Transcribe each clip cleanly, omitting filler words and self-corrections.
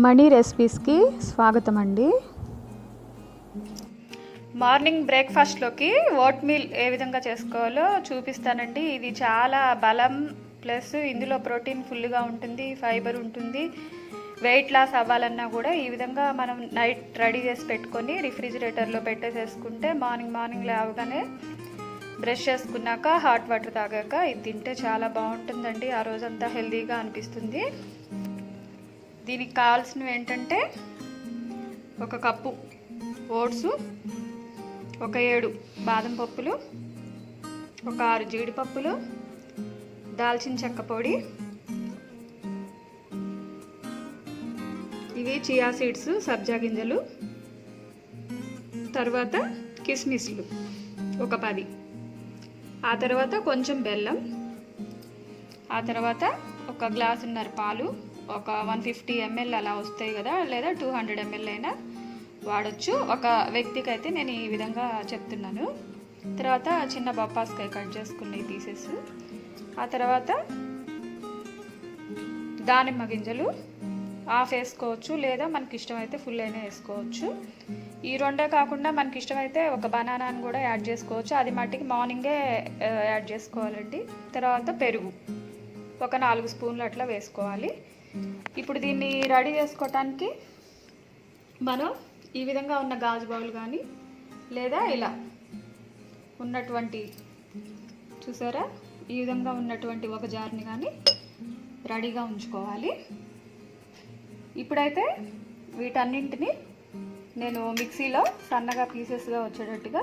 మణి రెసిపీస్కి స్వాగతం అండి. Morning బ్రేక్ఫాస్ట్లోకి vote meal ఏ విధంగా చేసుకోవాలో చూపిస్తానండి. ఇది చాలా బలం, ప్లస్ ఇందులో ప్రోటీన్ ఫుల్గా ఉంటుంది, ఫైబర్ ఉంటుంది. వెయిట్ లాస్ అవ్వాలన్నా కూడా ఈ విధంగా మనం నైట్ రెడీ చేసి పెట్టుకొని రిఫ్రిజిరేటర్లో పెట్టేసేసుకుంటే మార్నింగ్ లేవగానే బ్రష్ చేసుకున్నాక హాట్ వాటర్ తాగాక ఇది తింటే చాలా బాగుంటుందండి. ఆ రోజంతా హెల్తీగా అనిపిస్తుంది. దీనికి కావాల్సినవి ఏంటంటే ఒక కప్పు ఓట్సు, ఒక 7 బాదం పప్పులు, ఒక 6 జీడిపప్పులు, దాల్చిన చెక్క పొడి, ఇవి చియా సీడ్స్, సబ్జా గింజలు, తర్వాత కిస్మిస్లు ఒక 10, ఆ తర్వాత కొంచెం బెల్లం, ఆ తర్వాత ఒక గ్లాసున్నర పాలు, ఒక 150 ml అలా వస్తాయి కదా, లేదా 200 ml అయినా వాడచ్చు. ఒక వ్యక్తికి అయితే నేను ఈ విధంగా చెప్తున్నాను. తర్వాత చిన్న బొప్పాస్కాయ కట్ చేసుకుని పీసెస్, ఆ తర్వాత దానిమ్మ గింజలు హాఫ్ వేసుకోవచ్చు, లేదా మనకి ఇష్టమైతే ఫుల్ అయినా వేసుకోవచ్చు. ఈ రెండే కాకుండా మనకి ఇష్టమైతే ఒక బనానాను కూడా యాడ్ చేసుకోవచ్చు. అది మట్టికి మార్నింగే యాడ్ చేసుకోవాలండి. తర్వాత పెరుగు ఒక 4 స్పూన్లు అట్లా వేసుకోవాలి. ఇప్పుడు దీన్ని రెడీ చేసుకోవటానికి మనం ఈ విధంగా ఉన్న గాజు బౌల్ కానీ, లేదా ఇలా ఉన్నటువంటి చూసారా ఈ విధంగా ఉన్నటువంటి ఒక జార్ని కానీ రెడీగా ఉంచుకోవాలి. ఇప్పుడైతే వీటన్నింటినీ నేను మిక్సీలో సన్నగా పీసెస్గా వచ్చేటట్టుగా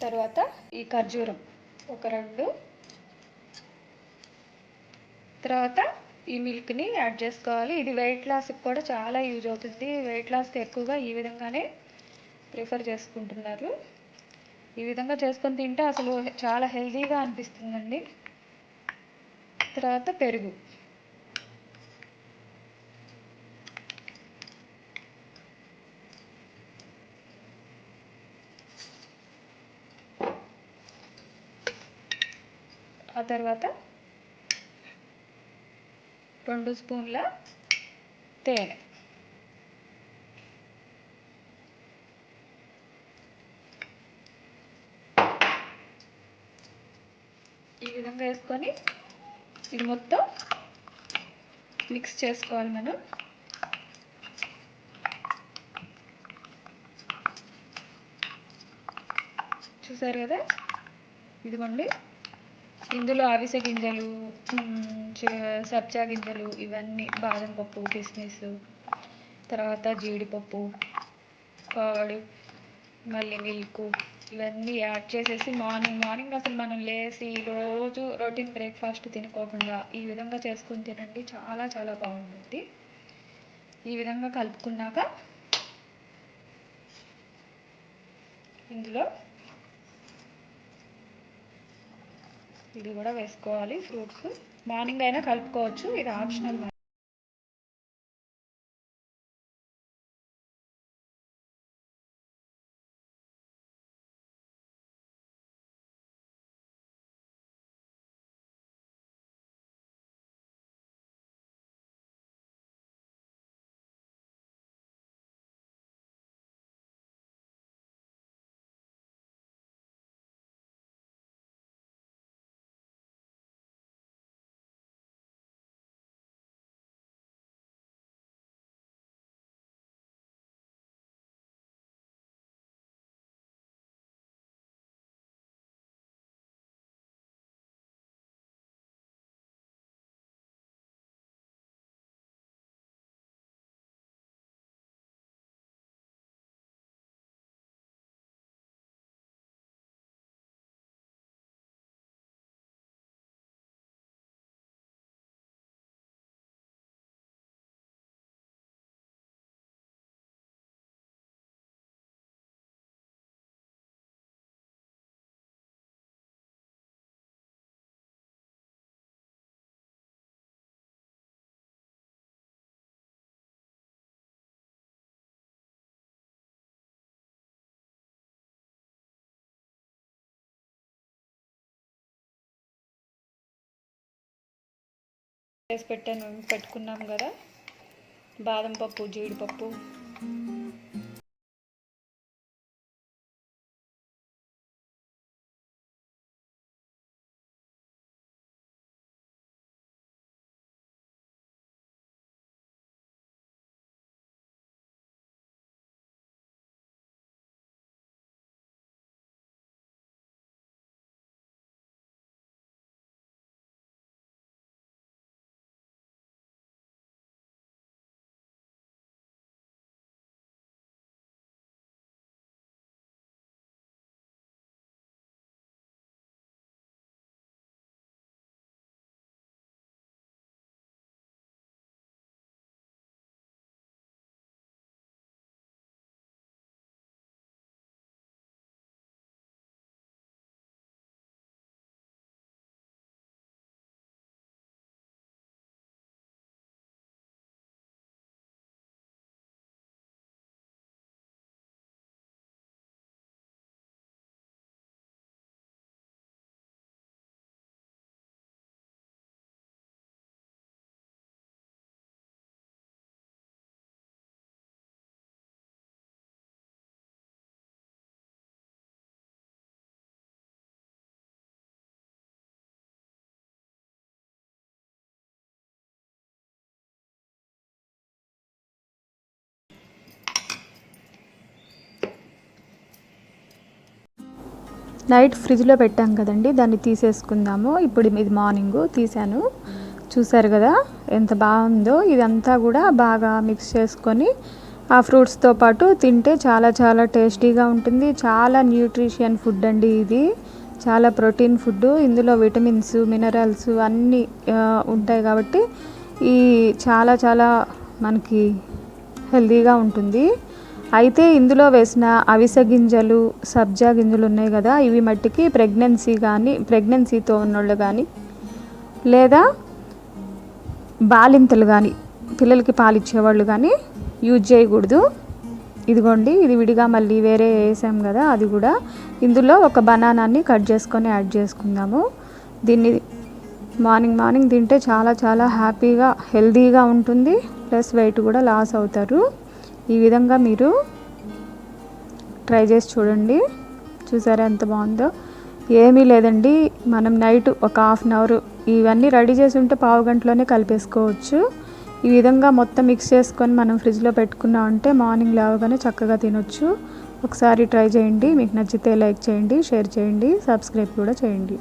తర్వాత ఈ ఖర్జూరం ఒక 2, తర్వాత ఈ మిల్క్ని యాడ్ చేసుకోవాలి. ఇది వెయిట్ లాస్కి కూడా చాలా యూజ్ అవుతుంది. వెయిట్ లాస్కి ఎక్కువగా ఈ విధంగానే ప్రిఫర్ చేసుకుంటున్నారు. ఈ విధంగా చేసుకొని తింటే అసలు చాలా హెల్తీగా అనిపిస్తుందండి. తర్వాత పెరుగు, ఆ తర్వాత 2 స్పూన్ల తేనె, ఈ విధంగా వేసుకొని ఇది మొత్తం మిక్స్ చేసుకోవాలి మనం. చూసారు కదా, ఇదిగోండి. ఇందులో అవిసె గింజలు, సబ్జా గింజలు, ఇవన్నీ బాదం పప్పు, కిస్మిస్, తర్వాత జీడిపప్పు, కర్డ్, మళ్ళీ మిల్క్, ఇవన్నీ యాడ్ చేసేసి మార్నింగ్ అసలు మనం లేసి రోజు రొటీన్ బ్రేక్ఫాస్ట్ తినుకోకుండా ఈ విధంగా చేసుకుని తినండి. చాలా చాలా బాగుంటుంది. ఈ విధంగా కలుపుకున్నాక ఇందులో ఇది కూడా వేసుకోవాలి. ఫ్రూట్స్ మార్నింగ్ అయినా కలుపుకోవచ్చు, ఇది ఆప్షనల్. వేసి పెట్టుకున్నాం కదా బాదం పప్పు, జీడిపప్పు. నైట్ ఫ్రిడ్జ్లో పెట్టాం కదండి, దాన్ని తీసేసుకుందాము. ఇప్పుడు ఇది మార్నింగ్ తీసాను, చూసారు కదా ఎంత బాగుందో. ఇదంతా కూడా బాగా మిక్స్ చేసుకొని ఆ ఫ్రూట్స్తో పాటు తింటే చాలా చాలా టేస్టీగా ఉంటుంది. చాలా న్యూట్రిషన్ ఫుడ్ అండి ఇది, చాలా ప్రోటీన్ ఫుడ్. ఇందులో విటమిన్స్, మినరల్స్ అన్నీ ఉంటాయి కాబట్టి ఈ చాలా చాలా మనకి హెల్తీగా ఉంటుంది. అయితే ఇందులో వేసిన అవిసె గింజలు, సబ్జా గింజలు ఉన్నాయి కదా, ఇవి మట్టికి ప్రెగ్నెన్సీతో ఉన్నోళ్ళు కానీ లేదా బాలింతలు కానీ, పిల్లలకి పాలిచ్చేవాళ్ళు కానీ యూజ్ చేయకూడదు. ఇదిగోండి, ఇది విడిగా మళ్ళీ వేరే వేసాం కదా, అది కూడా. ఇందులో ఒక బనానాని కట్ చేసుకొని యాడ్ చేసుకుందాము. దీన్ని మార్నింగ్ తింటే చాలా చాలా హ్యాపీగా, హెల్తీగా ఉంటుంది. ప్లస్ వెయిట్ కూడా లాస్ అవుతారు. ఈ విధంగా మీరు ట్రై చేసి చూడండి. చూసారా ఎంత బాగుందో. ఏమీ లేదండి, మనం నైట్ ఒక హాఫ్ అన్ అవర్ ఇవన్నీ రెడీ చేసి ఉంటే పావు గంటలోనే కలిపేసుకోవచ్చు. ఈ విధంగా మొత్తం మిక్స్ చేసుకొని మనం ఫ్రిడ్జ్లో పెట్టుకున్నామంటే మార్నింగ్ లేవగానే చక్కగా తినొచ్చు. ఒకసారి ట్రై చేయండి. మీకు నచ్చితే లైక్ చేయండి, షేర్ చేయండి, సబ్స్క్రైబ్ కూడా చేయండి.